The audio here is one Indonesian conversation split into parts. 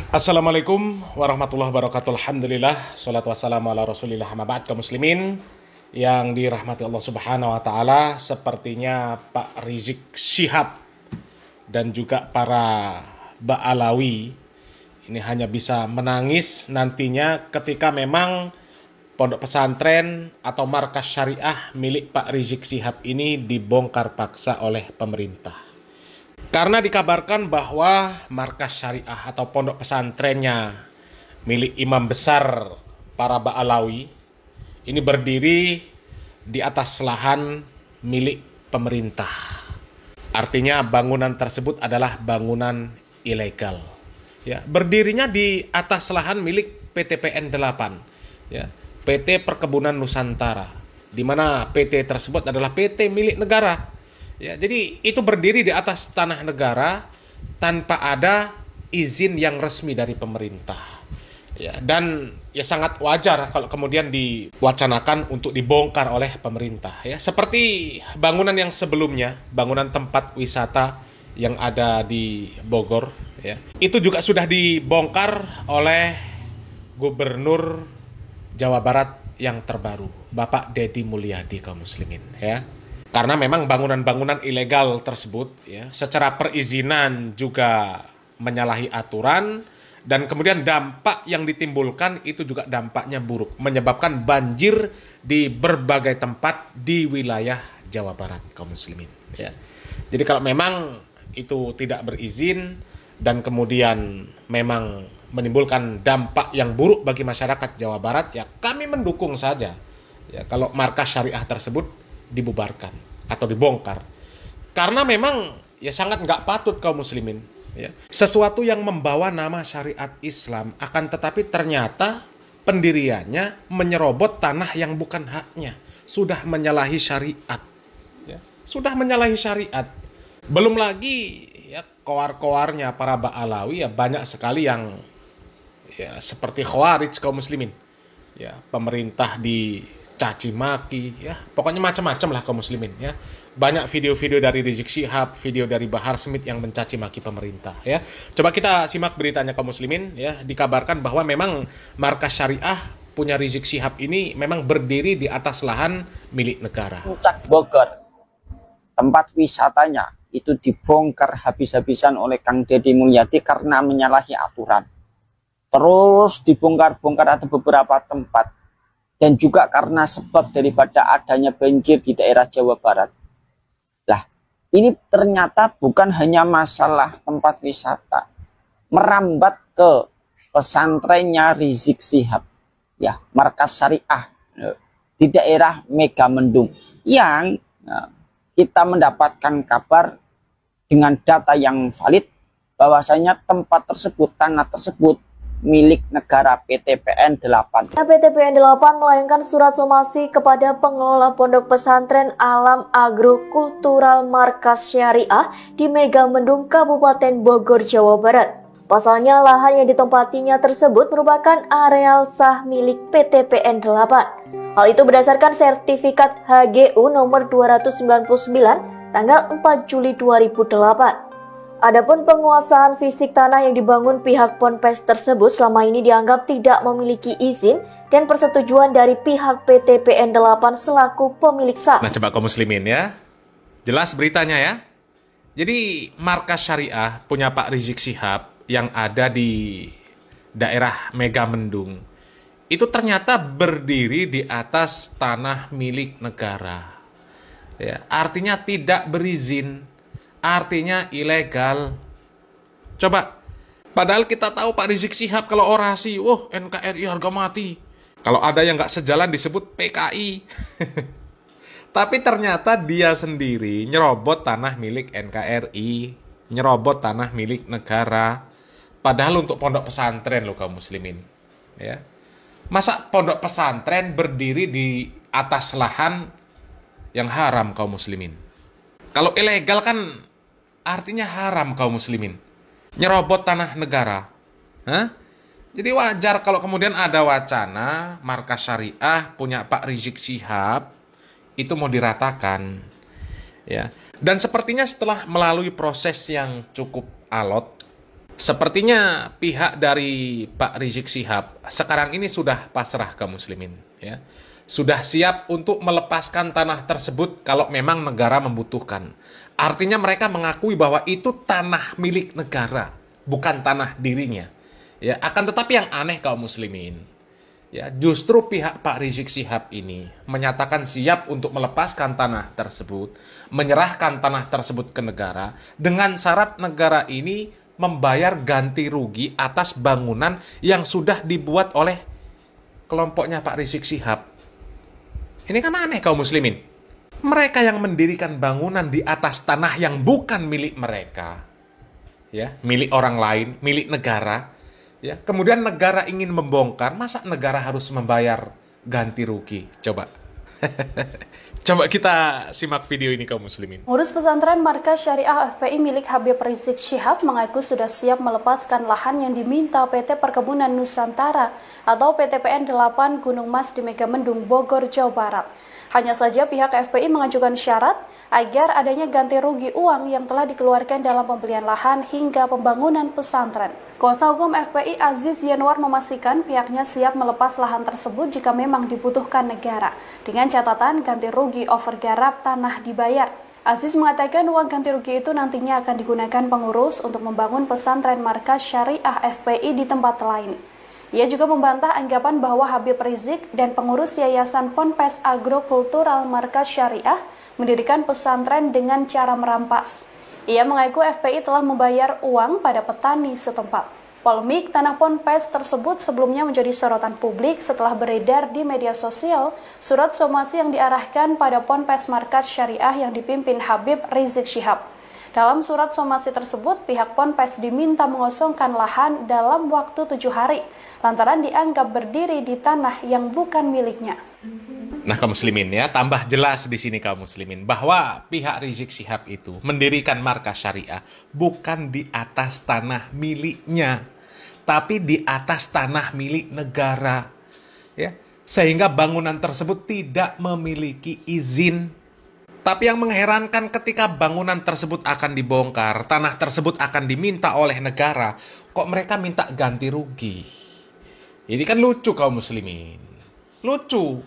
Assalamualaikum warahmatullahi wabarakatuh. Alhamdulillah, salatu wassalamu ala rasulillah, amma ba'd. Kaum muslimin yang dirahmati Allah subhanahu wa ta'ala, sepertinya Pak Rizik Syihab dan juga para Ba'alawi ini hanya bisa menangis nantinya ketika memang pondok pesantren atau markas syariah milik Pak Rizik Syihab ini dibongkar paksa oleh pemerintah. Karena dikabarkan bahwa markas syariah atau pondok pesantrennya milik imam besar para Ba'alawi ini berdiri di atas lahan milik pemerintah. Artinya bangunan tersebut adalah bangunan ilegal. Ya, berdirinya di atas lahan milik PT PN 8, ya, PT Perkebunan Nusantara, di mana PT tersebut adalah PT milik negara. Ya, jadi itu berdiri di atas tanah negara tanpa ada izin yang resmi dari pemerintah. Ya, dan ya sangat wajar kalau kemudian diwacanakan untuk dibongkar oleh pemerintah. Ya, seperti bangunan yang sebelumnya, bangunan tempat wisata yang ada di Bogor. Ya, itu juga sudah dibongkar oleh Gubernur Jawa Barat yang terbaru, Bapak Deddy Mulyadi, kaum muslimin. Ya. Karena memang bangunan-bangunan ilegal tersebut ya, secara perizinan juga menyalahi aturan, dan kemudian dampak yang ditimbulkan itu juga dampaknya buruk, menyebabkan banjir di berbagai tempat di wilayah Jawa Barat, kaum muslimin. Ya. Jadi kalau memang itu tidak berizin dan kemudian memang menimbulkan dampak yang buruk bagi masyarakat Jawa Barat, ya kami mendukung saja ya kalau markas syariah tersebut dibubarkan atau dibongkar, karena memang ya sangat nggak patut, kaum muslimin. Ya, sesuatu yang membawa nama syariat Islam akan tetapi ternyata pendiriannya menyerobot tanah yang bukan haknya, sudah menyalahi syariat. Ya, sudah menyalahi syariat. Belum lagi ya koar-koarnya para Ba'alawi ya banyak sekali yang ya seperti khawarij, kaum muslimin. Ya, pemerintah caci maki, ya pokoknya macam-macam lah, kaum muslimin. Ya, banyak video-video dari Rizik Syihab, video dari Bahar Smith yang mencaci maki pemerintah. Ya, coba kita simak beritanya, kaum muslimin. Ya, dikabarkan bahwa memang markas syariah punya Rizik Syihab ini memang berdiri di atas lahan milik negara. Puncak Bogor, tempat wisatanya itu dibongkar habis-habisan oleh Kang Deddy Mulyadi karena menyalahi aturan. Terus dibongkar-bongkar ada beberapa tempat. Dan juga karena sebab daripada adanya banjir di daerah Jawa Barat. Lah, ini ternyata bukan hanya masalah tempat wisata, merambat ke pesantrennya Rizik Syihab, ya, markas syariah di daerah Megamendung, yang kita mendapatkan kabar dengan data yang valid bahwasanya tempat tersebut, tanah tersebut milik negara PT PN 8. PT PN 8 melayangkan surat somasi kepada pengelola pondok pesantren Alam Agrokultural Markas Syariah di Megamendung, Kabupaten Bogor, Jawa Barat. Pasalnya lahan yang ditempatinya tersebut merupakan areal sah milik PT PN 8. Hal itu berdasarkan sertifikat HGU nomor 299 tanggal 4 Juli 2008. Adapun penguasaan fisik tanah yang dibangun pihak Ponpes tersebut selama ini dianggap tidak memiliki izin dan persetujuan dari pihak PT PN 8 selaku pemilik sah. Nah, coba kaum muslimin ya, jelas beritanya ya. Jadi markas syariah punya Pak Rizik Syihab yang ada di daerah Megamendung itu ternyata berdiri di atas tanah milik negara. Ya, artinya tidak berizin. Artinya ilegal. Coba, padahal kita tahu Pak Rizik Syihab kalau orasi, wah NKRI harga mati. Kalau ada yang nggak sejalan disebut PKI. Tapi ternyata dia sendiri nyerobot tanah milik NKRI, nyerobot tanah milik negara. Padahal untuk pondok pesantren loh, kaum muslimin. Ya, masa pondok pesantren berdiri di atas lahan yang haram, kaum muslimin? Kalau ilegal kan artinya haram, kaum muslimin. Nyerobot tanah negara. Hah? Jadi wajar kalau kemudian ada wacana markas syariah punya Pak Rizik Syihab itu mau diratakan. Ya. Dan sepertinya setelah melalui proses yang cukup alot, Sepertinya pihak dari Pak Rizik Syihab sekarang ini sudah pasrah kaum muslimin, ya. Sudah siap untuk melepaskan tanah tersebut kalau memang negara membutuhkan. Artinya mereka mengakui bahwa itu tanah milik negara, bukan tanah dirinya. Ya, akan tetapi yang aneh kaum muslimin, ya, justru pihak Pak Rizik Syihab ini menyatakan siap untuk melepaskan tanah tersebut, menyerahkan tanah tersebut ke negara dengan syarat negara ini membayar ganti rugi atas bangunan yang sudah dibuat oleh kelompoknya Pak Rizik Syihab. Ini kan aneh kaum muslimin. Mereka yang mendirikan bangunan di atas tanah yang bukan milik mereka, ya, milik orang lain, milik negara, ya. Kemudian negara ingin membongkar, masa negara harus membayar ganti rugi? Coba. Coba kita simak video ini kaum muslimin. Pengurus pesantren Markas Syariah FPI milik Habib Rizik Syihab mengaku sudah siap melepaskan lahan yang diminta PT Perkebunan Nusantara atau PTPN 8 Gunung Mas di Megamendung, Bogor, Jawa Barat. Hanya saja pihak FPI mengajukan syarat agar adanya ganti rugi uang yang telah dikeluarkan dalam pembelian lahan hingga pembangunan pesantren. Kuasa hukum FPI Aziz Yanwar memastikan pihaknya siap melepas lahan tersebut jika memang dibutuhkan negara, dengan catatan ganti rugi overgarap tanah dibayar. Aziz mengatakan uang ganti rugi itu nantinya akan digunakan pengurus untuk membangun pesantren Markas Syariah FPI di tempat lain. Ia juga membantah anggapan bahwa Habib Rizik dan pengurus Yayasan Ponpes Agrokultural Markas Syariah mendirikan pesantren dengan cara merampas. Ia mengaku FPI telah membayar uang pada petani setempat. Polemik tanah Ponpes tersebut sebelumnya menjadi sorotan publik setelah beredar di media sosial surat somasi yang diarahkan pada Ponpes Markas Syariah yang dipimpin Habib Rizik Syihab. Dalam surat somasi tersebut, pihak Ponpes diminta mengosongkan lahan dalam waktu 7 hari, lantaran dianggap berdiri di tanah yang bukan miliknya. Nah kaum muslimin, ya, tambah jelas di sini kaum muslimin bahwa pihak Rizik Syihab itu mendirikan Markas Syariah bukan di atas tanah miliknya, tapi di atas tanah milik negara, ya, sehingga bangunan tersebut tidak memiliki izin. Tapi yang mengherankan ketika bangunan tersebut akan dibongkar, tanah tersebut akan diminta oleh negara, kok mereka minta ganti rugi? Ini kan lucu kaum muslimin. Lucu.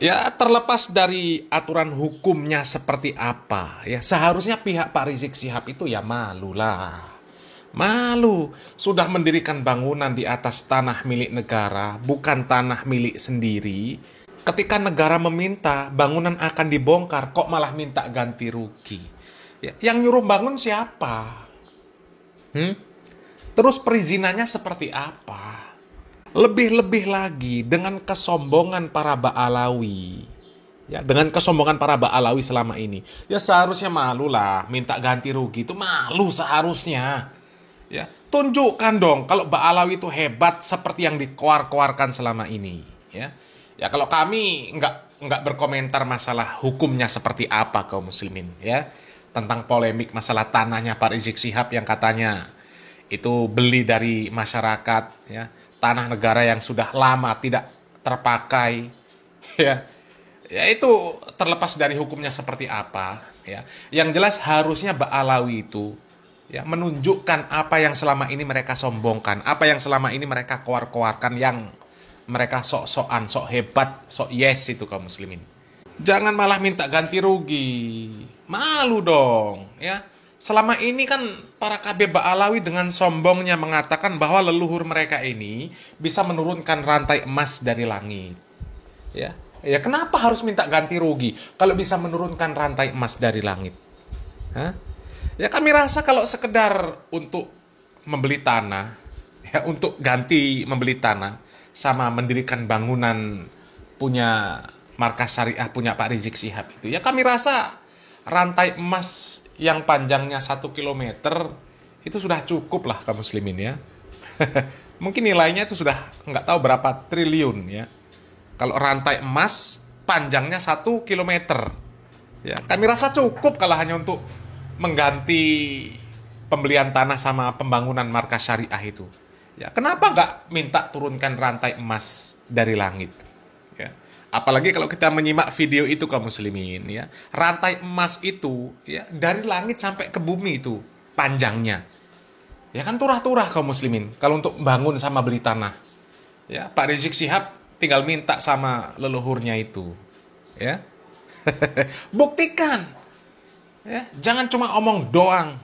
Ya, terlepas dari aturan hukumnya seperti apa, ya, seharusnya pihak Pak Rizik Syihab itu ya malu lah. Malu, sudah mendirikan bangunan di atas tanah milik negara, bukan tanah milik sendiri. Ketika negara meminta bangunan akan dibongkar, kok malah minta ganti rugi? Ya, yang nyuruh bangun siapa? Terus perizinannya seperti apa? Lebih-lebih lagi dengan kesombongan para Ba'alawi. Ya, dengan kesombongan para Ba'alawi selama ini. Ya seharusnya malu lah, minta ganti rugi itu malu seharusnya. Ya, tunjukkan dong kalau Ba'alawi itu hebat seperti yang dikoar-koarkan selama ini. Ya kalau kami nggak berkomentar masalah hukumnya seperti apa kaum muslimin, ya, tentang polemik masalah tanahnya Pak Rizik Syihab yang katanya itu beli dari masyarakat, ya, tanah negara yang sudah lama tidak terpakai, ya itu terlepas dari hukumnya seperti apa, ya. Yang jelas harusnya Ba'alawi itu, ya, menunjukkan apa yang selama ini mereka sombongkan, apa yang selama ini mereka koar-koarkan, yang mereka sok-sokan, sok hebat, sok yes itu kaum muslimin. Jangan malah minta ganti rugi. Malu dong, ya. Selama ini kan para KB Ba'alawi dengan sombongnya mengatakan bahwa leluhur mereka ini bisa menurunkan rantai emas dari langit. Ya, kenapa harus minta ganti rugi kalau bisa menurunkan rantai emas dari langit? Ya kami rasa kalau sekedar untuk membeli tanah, ya, untuk ganti membeli tanah sama mendirikan bangunan punya Markas Syariah, punya Pak Rizik Syihab itu, ya kami rasa rantai emas yang panjangnya 1 kilometer itu sudah cukup lah kaum muslimin, ya. Mungkin nilainya itu sudah nggak tahu berapa triliun, ya. Kalau rantai emas panjangnya 1 kilometer, ya kami rasa cukup kalau hanya untuk mengganti pembelian tanah sama pembangunan Markas Syariah itu. Ya, kenapa nggak minta turunkan rantai emas dari langit? Ya, apalagi kalau kita menyimak video itu kaum muslimin, ya, rantai emas itu, ya, dari langit sampai ke bumi itu panjangnya. Ya kan turah-turah kaum muslimin kalau untuk bangun sama beli tanah. Ya, Pak Rizik Syihab tinggal minta sama leluhurnya itu. Ya. Buktikan. Ya, jangan cuma omong doang.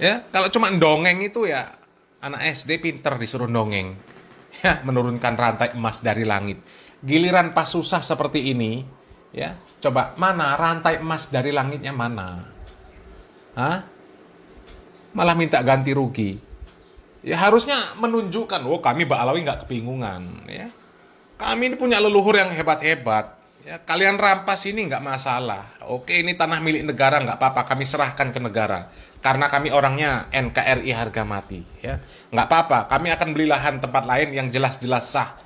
Ya, kalau cuma dongeng itu ya anak SD pinter disuruh dongeng. Ya, menurunkan rantai emas dari langit. Giliran pas susah seperti ini, ya, coba mana rantai emas dari langitnya mana? Hah? Malah minta ganti rugi. Ya harusnya menunjukkan, oh kami Ba'alawi nggak kebingungan. Ya. Kami ini punya leluhur yang hebat-hebat. Ya, kalian rampas ini nggak masalah. Oke, ini tanah milik negara nggak apa-apa. Kami serahkan ke negara. Karena kami orangnya NKRI harga mati. Ya. Nggak apa-apa. Kami akan beli lahan tempat lain yang jelas-jelas sah.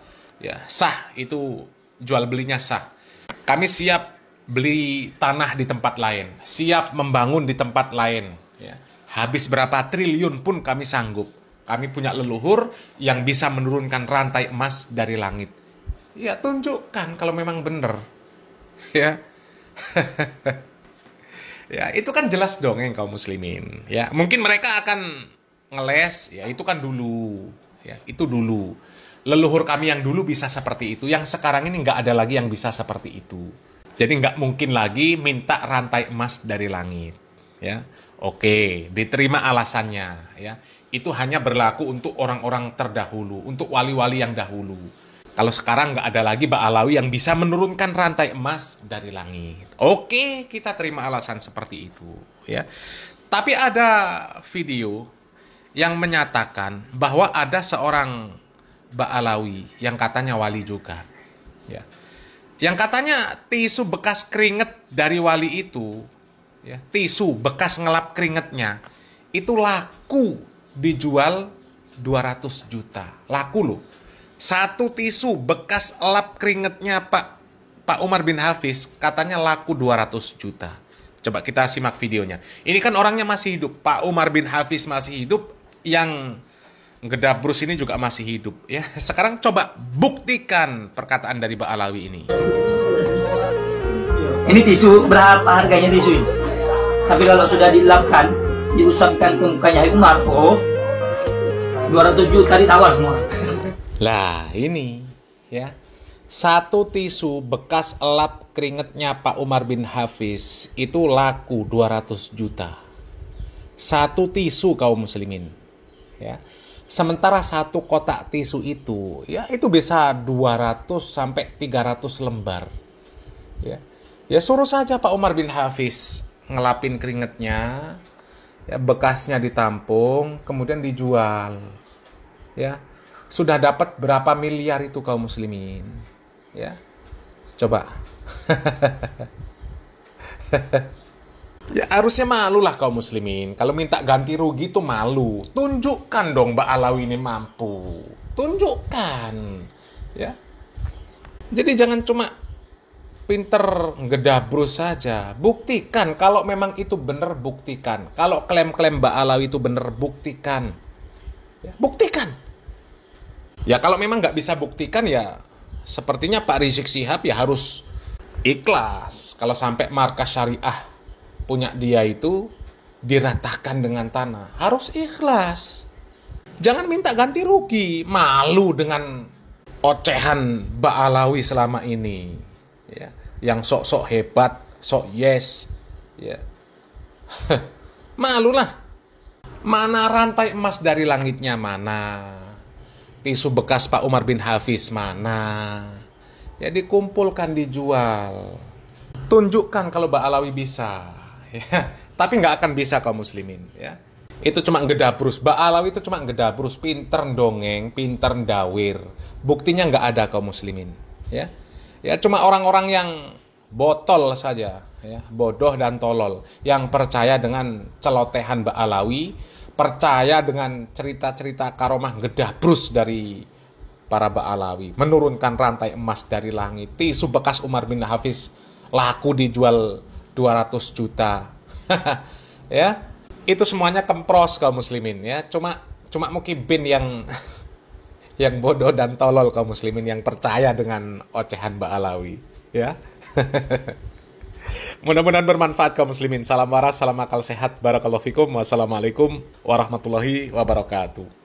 Ya, sah itu jual belinya sah. Kami siap beli tanah di tempat lain. Siap membangun di tempat lain. Ya. Habis berapa triliun pun kami sanggup. Kami punya leluhur yang bisa menurunkan rantai emas dari langit. Ya tunjukkan kalau memang benar. Ya. Ya itu kan jelas dongeng kaum muslimin. Ya mungkin mereka akan ngeles. Ya itu kan dulu. Ya itu dulu. Leluhur kami yang dulu bisa seperti itu. Yang sekarang ini nggak ada lagi yang bisa seperti itu. Jadi nggak mungkin lagi minta rantai emas dari langit. Ya. Oke, diterima alasannya. Ya, itu hanya berlaku untuk orang-orang terdahulu, untuk wali-wali yang dahulu. Kalau sekarang nggak ada lagi Ba'alawi yang bisa menurunkan rantai emas dari langit. Oke, kita terima alasan seperti itu. Ya, tapi ada video yang menyatakan bahwa ada seorang Ba'alawi yang katanya wali juga. Ya, yang katanya tisu bekas keringet dari wali itu. Ya, tisu bekas ngelap keringetnya itu laku dijual 200 juta. Laku loh. Satu tisu bekas lap keringetnya Pak Umar bin Hafiz katanya laku 200 juta. Coba kita simak videonya. Ini kan orangnya masih hidup. Pak Umar bin Hafiz masih hidup, yang Gedabrus ini juga masih hidup ya. Sekarang coba buktikan perkataan dari Ba'alawi ini. Ini tisu berapa harganya tisu ini? Tapi kalau sudah dilapkan, diusapkan ke mukanya Umar, oh 200 juta ditawar semua. Lah ini ya, satu tisu bekas elap keringetnya Pak Umar bin Hafiz itu laku 200 juta. Satu tisu kaum muslimin. Ya. Sementara satu kotak tisu itu, ya itu bisa 200 sampai 300 lembar. Ya. Ya suruh saja Pak Umar bin Hafiz ngelapin keringetnya, ya bekasnya ditampung, kemudian dijual. Ya. Sudah dapat berapa miliar itu kaum muslimin. Ya. Coba. Ya harusnya malu lah kaum muslimin. Kalau minta ganti rugi itu malu. Tunjukkan dong Ba'alawi ini mampu. Tunjukkan. Ya. Jadi jangan cuma pinter ngedabrus saja. Buktikan kalau memang itu benar, buktikan. Kalau klaim-klaim Ba'alawi itu benar, buktikan. Ya, buktikan. Ya kalau memang nggak bisa buktikan ya sepertinya Pak Rizik Syihab ya harus ikhlas. Kalau sampai markas syariah punya dia itu diratakan dengan tanah, harus ikhlas. Jangan minta ganti rugi, malu dengan ocehan Ba'alawi selama ini. Ya, yang sok-sok hebat, sok yes. Ya. Malulah. Mana rantai emas dari langitnya mana? Tisu bekas Pak Umar bin Hafiz mana? Ya dikumpulkan, dijual. Tunjukkan kalau Ba'alawi bisa. Ya, tapi nggak akan bisa kaum muslimin. Ya. Itu cuma ngedabrus. Ba'alawi itu cuma ngedabrus, pinter dongeng, pinter ndawir. Buktinya nggak ada kaum muslimin. Ya, ya cuma orang-orang yang botol saja, ya, bodoh dan tolol, yang percaya dengan celotehan Ba'alawi, percaya dengan cerita-cerita karomah ngedabrus dari para Ba'alawi, menurunkan rantai emas dari langit, tisu bekas Umar bin Hafiz laku dijual 200 juta. Ya, itu semuanya kempros kaum muslimin ya. Cuma Mukibin yang bodoh dan tolol kaum muslimin yang percaya dengan ocehan Ba'alawi, ya. Mudah-mudahan bermanfaat kaum muslimin. Salam waras, salam akal sehat. Barakallahu fikum. Wassalamualaikum warahmatullahi wabarakatuh.